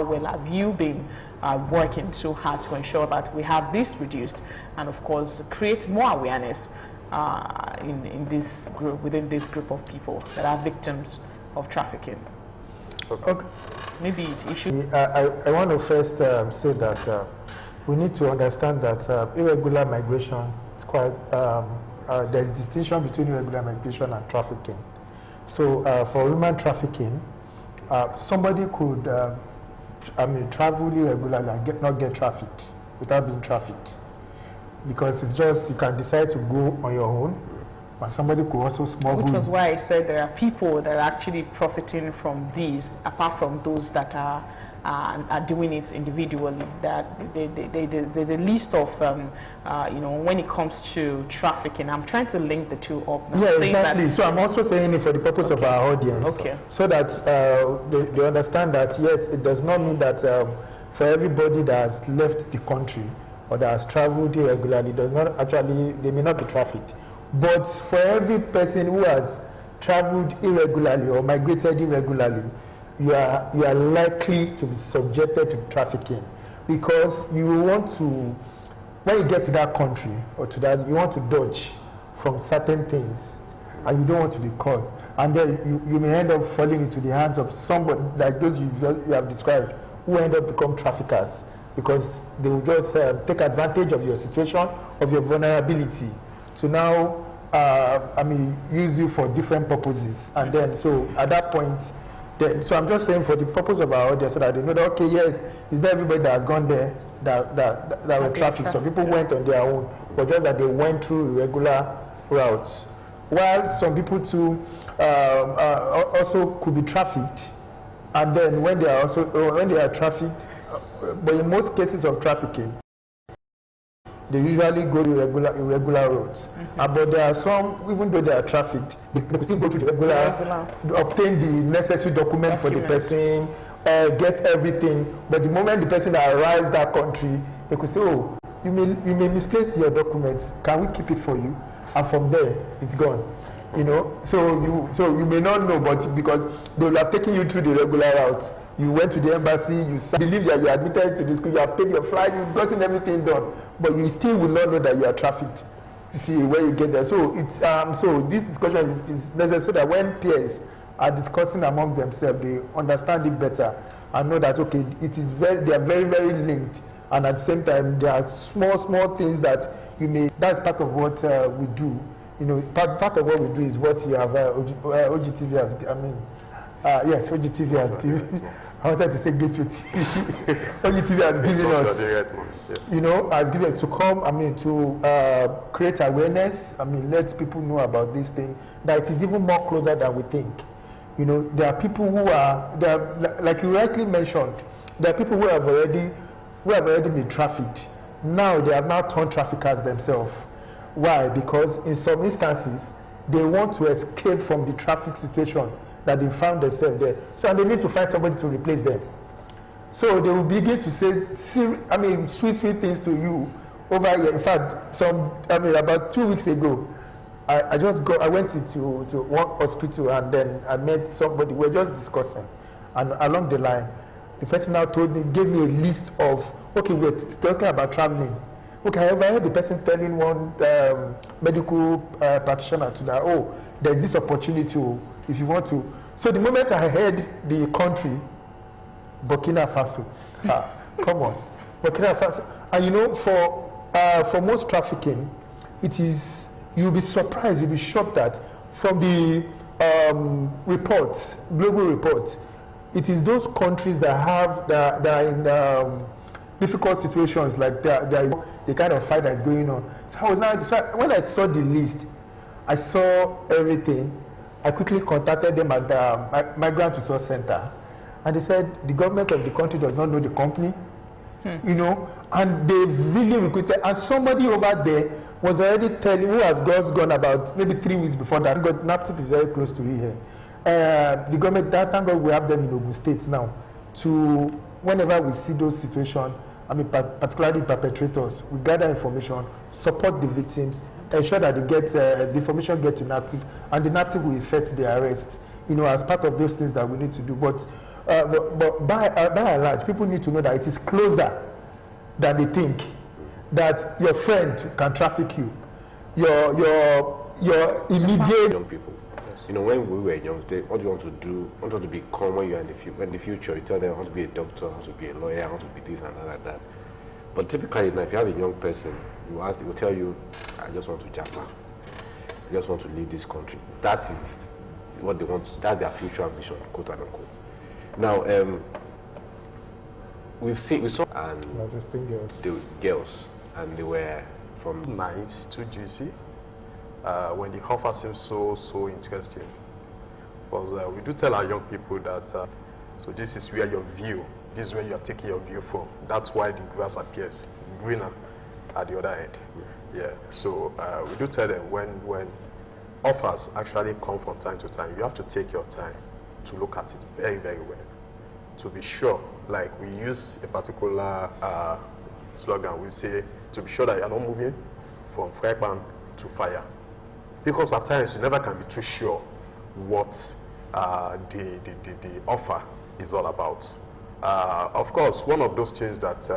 well have you been working so hard to ensure that we have this reduced, and of course create more awareness in this group, within this group of people that are victims of trafficking? Okay. Maybe you should. I want to first say that we need to understand that irregular migration is quite, there's distinction between irregular migration and trafficking. So for human trafficking, somebody could travel irregularly and not get trafficked without being trafficked. Because it's just, you can decide to go on your own, but somebody could also smuggle. Which was why I said there are people that are actually profiting from these, apart from those that are doing it individually. That there's a list of, you know, when it comes to trafficking. I'm trying to link the two up now. Yeah, exactly. So I'm also saying it for the purpose of our audience, so that they understand that, yes, it does not mean that for everybody that has left the country or that has traveled irregularly, does not actually, they may not be trafficked. But for every person who has traveled irregularly or migrated irregularly, you are likely to be subjected to trafficking, because you want to, when you get to that country or to that, you want to dodge from certain things, and you don't want to be caught, and then you may end up falling into the hands of somebody like those you have described, who end up become traffickers, because they will just take advantage of your situation, of your vulnerability, to now use you for different purposes. And then so at that point, so I'm just saying for the purpose of our audience, so that they know that, okay, yes, it's not everybody that has gone there that were trafficked. Some people went on their own, but just that they went through irregular routes. While some people too also could be trafficked, and then when they are trafficked, but in most cases of trafficking, they usually go to irregular roads. But there are some, even though they are trafficked, they still go to the regular, obtain the necessary document for the person, get everything. But the moment the person arrives that country, they could say, oh, you may misplace your documents. Can we keep it for you? And from there, it's gone. You know, so you may not know, but because they will have taken you through the regular route. You went to the embassy, you believe that you are admitted to the school, you have paid your flight, you've gotten everything done, but you still will not know that you are trafficked until when you get there. So it's so this discussion is necessary, so that when peers are discussing among themselves, they understand it better and know that, okay, they are very, very linked, and at the same time there are small things that you may. That's part of what we do. You know, part of what we do is what you have OGTV has. Yes, OGTV has given. I wanted to say Gateway TV. OGTV has given us, you know, has given us to come, to create awareness, let people know about this thing, that it is even more closer than we think. You know, there are people who are, like you rightly mentioned, there are people who have already been trafficked. Now they have now turned traffickers themselves. Why? Because in some instances, they want to escape from the traffic situation that they found themselves there. So they need to find somebody to replace them. So they will begin to say, sweet things to you over here. In fact, about 2 weeks ago, I went to one hospital, and then I met somebody. We were just discussing, and along the line, the person now gave me a list of, okay, we're talking about traveling. Okay, I heard the person telling one medical practitioner to that, oh, there's this opportunity if you want to. So the moment I heard the country, Burkina Faso, come on, Burkina Faso, and you know, for most trafficking, it is, you'll be surprised, you'll be shocked that from the reports, global reports, it is those countries that are in difficult situations, like there is the kind of fight that is going on. So when I saw the list, I saw everything. I quickly contacted them at the Migrant Resource Center, and they said the government of the country does not know the company, you know, and they really recruited. And somebody over there was already telling, who has gone about maybe 3 weeks before that. NAPTIP is very close to here. The government, thank God we have them in Ogun State now, to whenever we see those situations, particularly perpetrators, we gather information, support the victims, ensure that they get the information get to NAPTIP, and the NAPTIP will effect the arrest, you know, as part of those things that we need to do. But But by and large, people need to know that it is closer than they think. That your friend can traffic you, your immediate young people. Yes. You know, when we were young, what do you want to do? What do you want to become when you're in the future? You tell them I want to be a doctor, I want to be a lawyer, I want to be this and that like that. But typically, now, if you have a young person, you ask, they will tell you, I just want to Japan. I just want to leave this country. That is what they want. That's their future ambition, quote unquote. Now, we saw and assisting girls. The girls, and they were from nice, too juicy. When the offer seems so interesting, because we do tell our young people that so this is where your view, this is where you are taking your view from. That's why the grass appears greener at the other end. Yeah. So we do tell them when offers actually come from time to time, you have to take your time to look at it very well, to be sure. Like we use a particular slogan, we say to be sure that you are not moving from fry pan to fire, because at times you never can be too sure what the offer is all about. Of course, one of those things that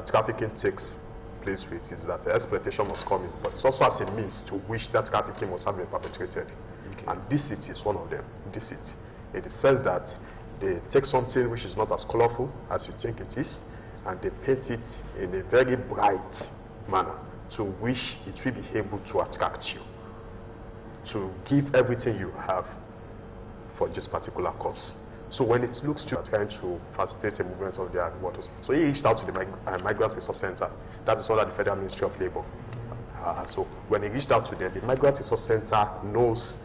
trafficking takes place with is that exploitation must come in, but it's also as a means to which that trafficking must have been perpetrated. Okay. And deceit is one of them. Deceit, in the sense that they take something which is not as colorful as you think it is, and they paint it in a very bright manner to which it will be able to attract you, to give everything you have for this particular cause. So when it looks to trying to facilitate the movement of their waters, so he reached out to the Migrant Resource Center. That is under the Federal Ministry of Labor. So when he reached out to them, the Migrant Resource Center knows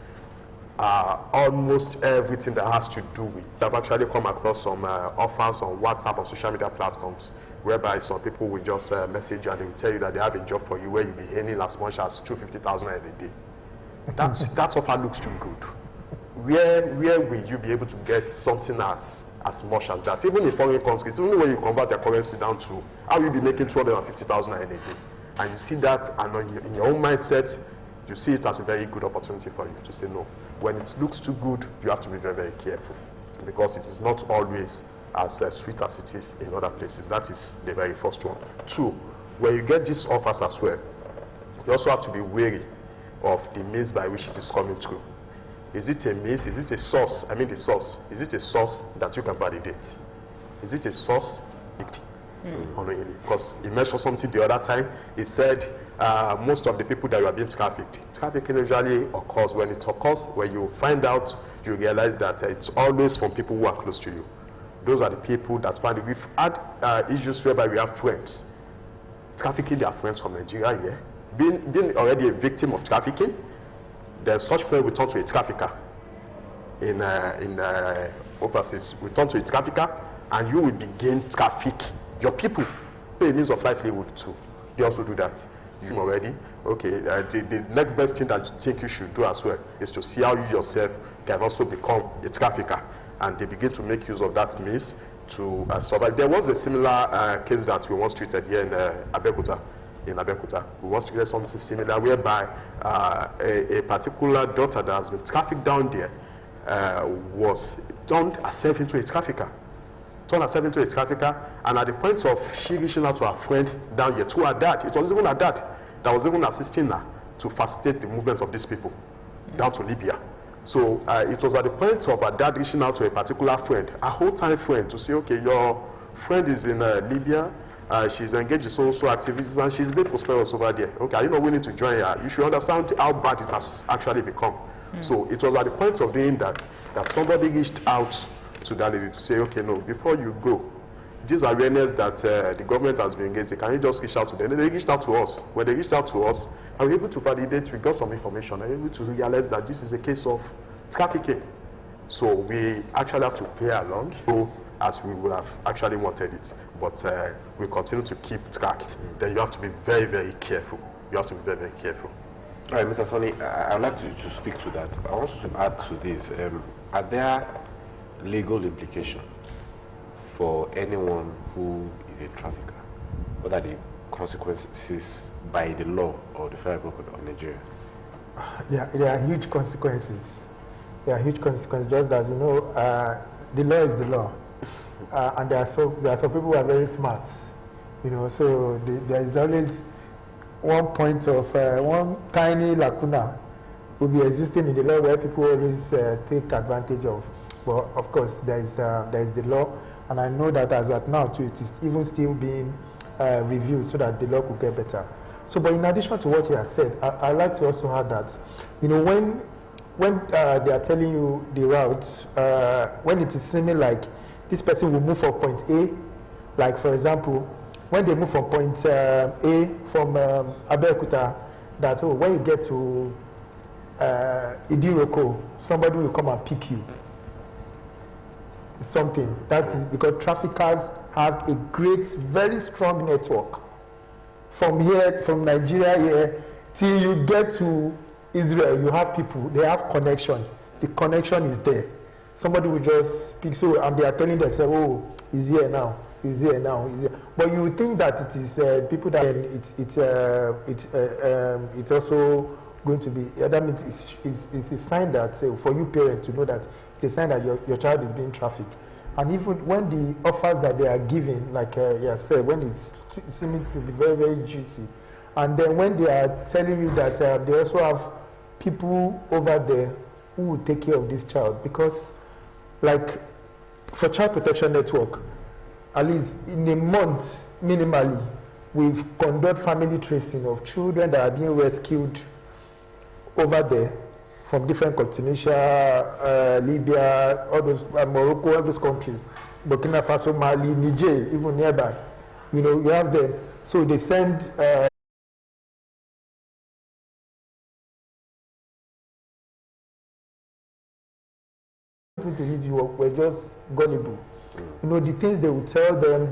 almost everything that has to do with. I've actually come across some offers on WhatsApp, on social media platforms, whereby some people will just message you and they will tell you that they have a job for you where you'll be earning as much as 250,000 a day. That offer looks too good. Where will you be able to get something as much as that? Even in foreign countries, even when you convert their currency down to, how will you be making 250,000 a day? And you see that, and in your own mindset, you see it as a very good opportunity for you to say no. When it looks too good, you have to be very careful, because it is not always as sweet as it is in other places. That is the very first one. Two, when you get these offers as well, you also have to be wary of the means by which it is coming through. Is it a means? Is it a source? I mean the source. Is it a source that you can validate? Is it a source? Because he mentioned something the other time. He said most of the people that you are being trafficked, trafficking usually occurs when you find out, you realize that it's always from people who are close to you. Those are the people that find it. We've had issues whereby we have friends trafficking their friends from Nigeria here, being already a victim of trafficking. Then such friend will turn to a trafficker in overseas. We turn to a trafficker, and you will begin traffic your people. A means of livelihood too. They also do that. You already okay. The next best thing that you think you should do as well is to see how you yourself can also become a trafficker, and they begin to make use of that means to survive. There was a similar case that we once treated here in Abeokuta. We once treated something similar, whereby a particular daughter that has been trafficked down there was turned herself into a trafficker. And at the point of she reaching out to her friend down here, to her dad, it was even her dad that was even assisting her to facilitate the movement of these people down to Libya. So it was at the point of her dad reaching out to a particular friend, a whole-time friend, to say, okay, your friend is in Libya, she's engaged in so activities, and she's been prosperous over there. Okay, are you not willing to join her? You should understand how bad it has actually become. So it was at the point of doing that somebody reached out to that lady to say, okay, no, before you go, this awareness that the government has been engaged in, can you just reach out to them? And they reached out to us. When they reached out to us, and we were able to validate, we got some information, and we were able to realize that this is a case of trafficking. So we actually have to play along as we would have actually wanted it. But we continue to keep track. Then you have to be very, very careful. You have to be very, very careful. All right, Mr. Sonny, I would like to speak to that. I want you to add to this. Are there legal implications for anyone who is a trafficker? What are the consequences by the law or the federal government of Nigeria? There are huge consequences. There are huge consequences. Just as you know, the law is the law. And there are some people who are very smart, you know, so there is always one point of, one tiny lacuna will be existing in the law where people always take advantage of. But of course, there is the law, and I know that as at now too, it is even still being reviewed so that the law could get better. So, but in addition to what you have said, I'd like to also add that, you know, when they are telling you the routes, when it is seeming like this person will move from point A, like for example, when they move from point A from Abeokuta, that when you get to Idiroko, somebody will come and pick you. It's something. That is because traffickers have a great, very strong network. From here, from Nigeria here, till you get to Israel, you have people, they have connection. The connection is there. Somebody will just speak, so, and they are telling themselves, oh, he's here now, he's here now, he's here. But you would think that it is people that it's also going to be, that means it's a sign that, for you parents to know that it's a sign that your child is being trafficked. And even when the offers that they are giving, like you said, when it's seeming to be very, very juicy, and then when they are telling you that they also have people over there who will take care of this child, because like for Child Protection Network, at least in a month minimally, we conduct family tracing of children that are being rescued over there from different countries, Tunisia, Libya, all those, Morocco, all those countries, Burkina Faso, Mali, Niger, even nearby. You know, you have them. So they send to need you were just gullible. You know, the things they would tell them,